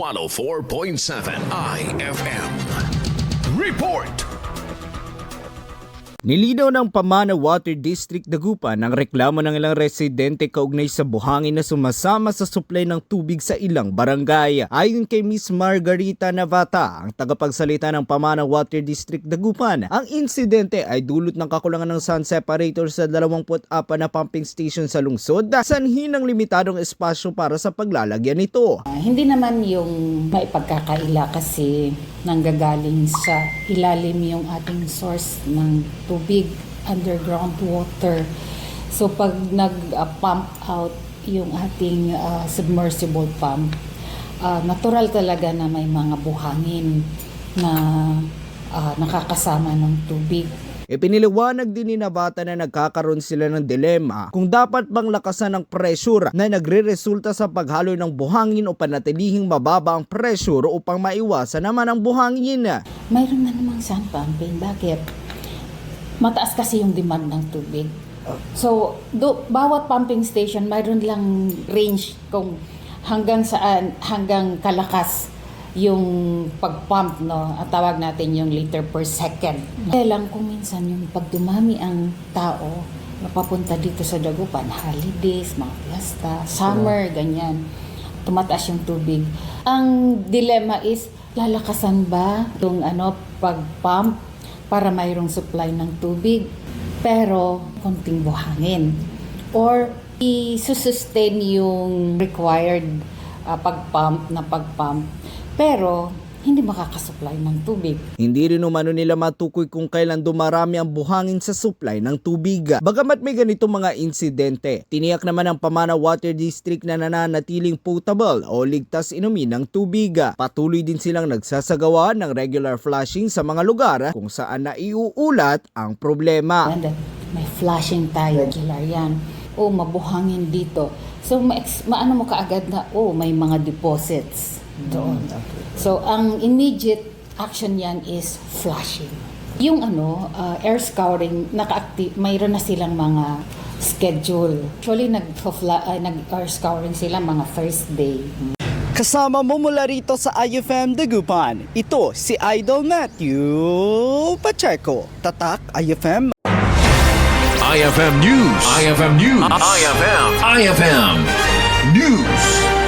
104.7 IFM. Report! Nilinaw ng Pamana Water District Dagupan ang reklamo ng ilang residente kaugnay sa buhangin na sumasama sa supply ng tubig sa ilang barangay. Ayon kay Miss Margarita Navata, ang tagapagsalita ng Pamana Water District Dagupan, ang insidente ay dulot ng kakulangan ng sun separator sa 24 na pumping station sa lungsod, sanhi ng limitadong espasyo para sa paglalagyan nito. Hindi naman yung may pagkakaila kasi nanggagaling sa ilalim yung ating source ng tubig, underground water. So pag nag-pump out yung ating submersible pump, natural talaga na may mga buhangin na nakakasama ng tubig. Ipiniliwanag din ni Navata na nagkakaroon sila ng dilema kung dapat bang lakasan ang pressure na nagre-resulta sa paghaloy ng buhangin o panatilihing mababa ang pressure upang maiwasan naman ang buhangin. Mayroon na namang sun pumping. Bakit? Mataas kasi yung demand ng tubig. So, bawat pumping station mayroon lang range kung hanggang saan, hanggang kalakas yung pag-pump, no? At tawag natin yung liter per second. Kaya lang kung minsan yung pag dumami ang tao na papunta dito sa Dagupan, holidays, mga piyesta, summer, ganyan, tumataas yung tubig. Ang dilemma is, lalakasan ba itong pag-pump para mayroong supply ng tubig pero konting buhangin? Or i-sustain yung required pag-pump pero hindi makakasupply ng tubig. Hindi rin umano nila matukoy kung kailan dumarami ang buhangin sa supply ng tubig. Bagamat may ganitong mga insidente, tiniyak naman ng Pamana Water District na nananatiling potable o ligtas inumin ng tubig. Patuloy din silang nagsasagawa ng regular flushing sa mga lugar kung saan naiuulat ang problema. And may flushing tayo, regular yan. Mabuhangin dito. So maano mo kaagad na may mga deposits doon. So, ang immediate action yan is flushing. Yung air scouring, mayroon na silang mga schedule. Actually, nag-air scouring sila mga Thursday. Kasama mo mula rito sa IFM Dagupan, ito si Idol Matthew Pacheco. Tatak IFM. IFM News. IFM News. IFM News.